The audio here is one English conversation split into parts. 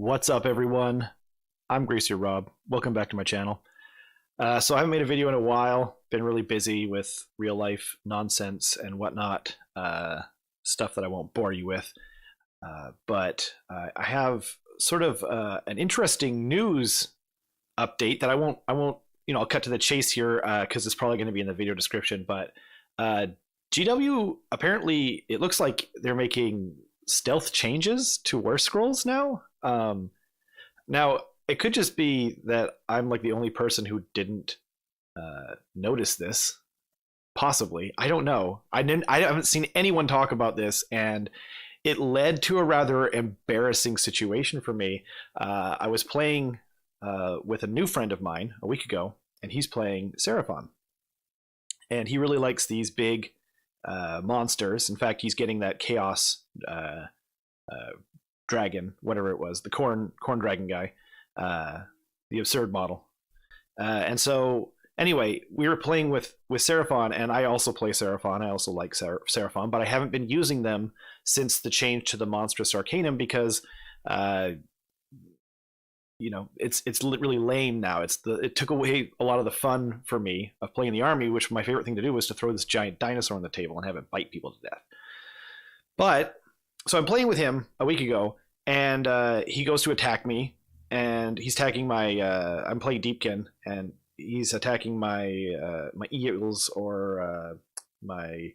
What's up, everyone? I'm Greaser Rob. Welcome back to my channel. So I haven't made a video in a while. Been really busy with real life nonsense and whatnot, stuff that I won't bore you with. But I have sort of an interesting news update that I'll cut to the chase here because it's probably going to be in the video description. But GW, apparently, it looks like they're making stealth changes to Warscrolls now. Now, it could just be that I'm like the only person who didn't notice this. Possibly, I don't know. I haven't seen anyone talk about this, and it led to a rather embarrassing situation for me. I was playing with a new friend of mine a week ago, and he's playing Seraphon, and he really likes these big monsters. In fact, he's getting that Chaos dragon, whatever it was, the corn dragon guy, the absurd model. And so anyway, we were playing with Seraphon, and I also play Seraphon. I also like Seraphon, but I haven't been using them since the change to the Monstrous Arcanum because it's really lame now. It took away a lot of the fun for me of playing the army, which my favorite thing to do was to throw this giant dinosaur on the table and have it bite people to death. But so I'm playing with him a week ago, and he goes to attack me, and he's attacking my I'm playing Deepkin, and he's attacking my my eels or my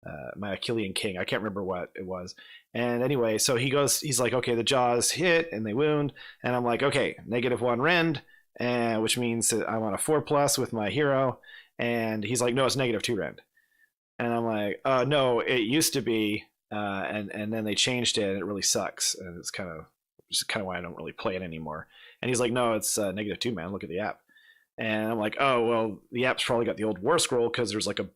Achillean king. I can't remember what it was. And anyway, so he's like, okay, the jaws hit and they wound, and I'm like, okay, -1 rend, and which means that I'm on a 4+ with my hero, and he's like, no, it's -2 rend, and I'm like, no, it used to be. And then they changed it, and it really sucks. And it's kind of why I don't really play it anymore. And he's like, no, it's -2, man. Look at the app. And I'm like, oh, well, the app's probably got the old Warscroll because there's like a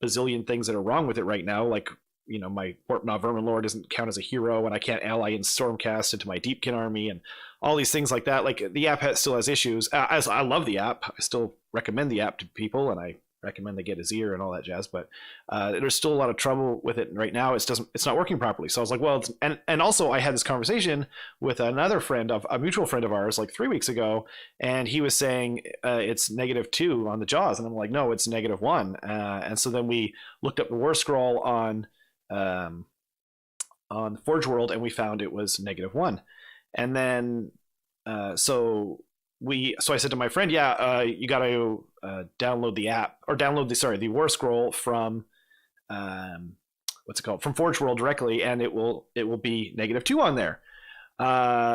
bazillion things that are wrong with it right now. Like, my Warpnaw Vermin Lord doesn't count as a hero, and I can't ally in Stormcast into my Deepkin army, and all these things like that. Like, the app still has issues. I love the app. I still recommend the app to people, and I recommend they get his ear and all that jazz, but there's still a lot of trouble with it right now. It's not working properly. So I was like, well, and also I had this conversation with another friend of a mutual friend of ours like 3 weeks ago, and he was saying it's -2 on the jaws, and I'm like, no, it's -1. And so then we looked up the War Scroll on Forge World, and we found it was -1. And then so I said to my friend, you got to download the app, or download the War Scroll from from Forge World directly, and it will be -2 on there.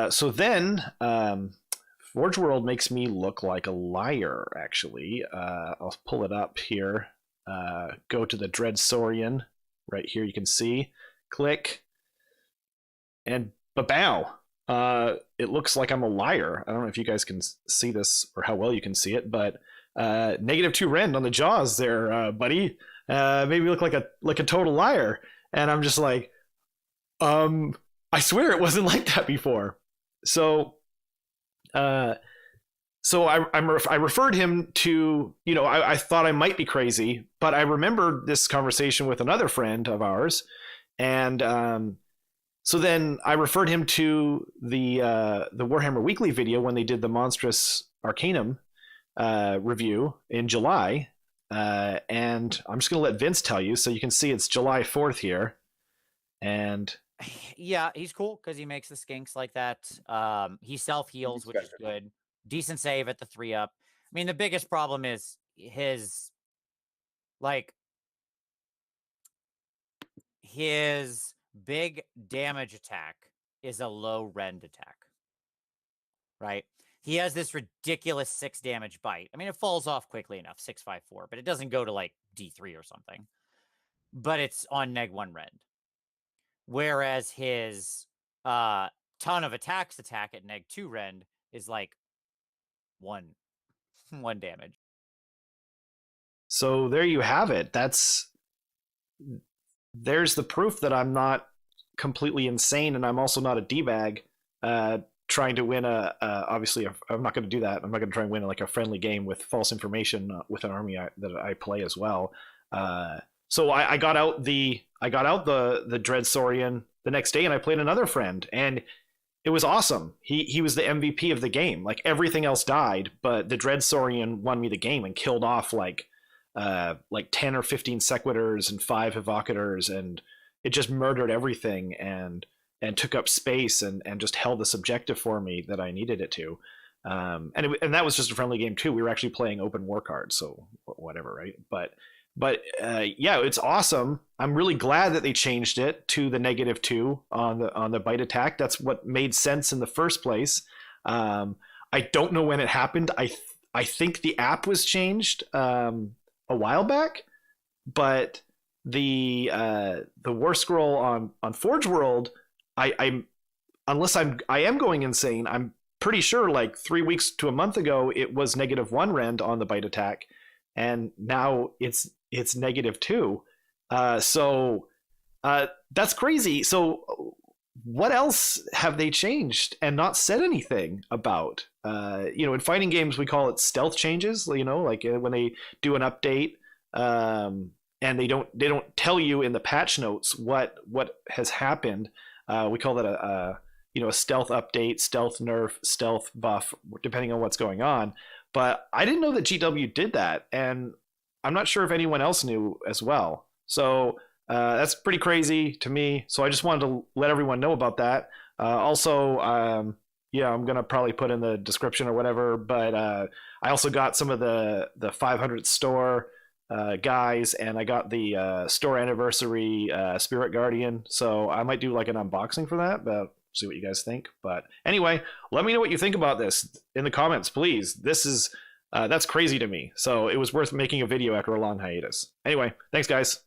So then Forge World makes me look like a liar. Actually, I'll pull it up here. Go to the Dread Saurian right here. You can see, click, and ba-bow. It looks like I'm a liar. I don't know if you guys can see this or how well you can see it, but -2 rend on the jaws there, buddy. Made me look like a total liar. And I'm just like, I swear it wasn't like that before. So I referred him to, I thought I might be crazy, but I remembered this conversation with another friend of ours, and so then I referred him to the Warhammer Weekly video when they did the Monstrous Arcanum review in July, and I'm just gonna let Vince tell you, so you can see it's July 4th here. And yeah, he's cool because he makes the skinks like that. He self-heals, which is good. Decent save at the 3-up. I mean, the biggest problem is his big damage attack is a low rend attack, right? He has this ridiculous 6 damage bite. I mean, it falls off quickly enough, 654, but it doesn't go to like D3 or something. But it's on -1 rend. Whereas his ton of attacks attack at -2 rend is like one damage. so there you have it. There's the proof that I'm not completely insane, and I'm also not a D-bag trying to win obviously I'm not going to do that. I'm not going to try and win like a friendly game with false information with an army that I play as well. So I got out the Dread Saurian the next day, and I played another friend, and it was awesome. He was the MVP of the game. Like everything else died, but the Dreadsaurian won me the game and killed off like 10 or 15 sequitors and 5 evocators, and it just murdered everything and took up space and just held this objective for me that I needed it to. And that was just a friendly game too. We were actually playing open war cards, so whatever, right? But yeah, it's awesome. I'm really glad that they changed it to the -2 on the bite attack. That's what made sense in the first place. I don't know when it happened. I think the app was changed a while back, but the Warscroll on Forge World, I'm unless I am going insane, I'm pretty sure like 3 weeks to a month ago it was -1 rend on the bite attack, and now it's -2. So that's crazy. So what else have they changed and not said anything about? In fighting games we call it stealth changes. Like when they do an update, and they don't tell you in the patch notes what has happened. We call that a stealth update, stealth nerf, stealth buff, depending on what's going on. But I didn't know that GW did that, and I'm not sure if anyone else knew as well. So that's pretty crazy to me. So I just wanted to let everyone know about that. Also, I'm gonna probably put in the description or whatever. But I also got some of the 500 store guys, and I got the store anniversary Spirit Guardian. So I might do like an unboxing for that, but see what you guys think. But anyway, let me know what you think about this in the comments, please. This is that's crazy to me. So it was worth making a video after a long hiatus. Anyway, thanks guys.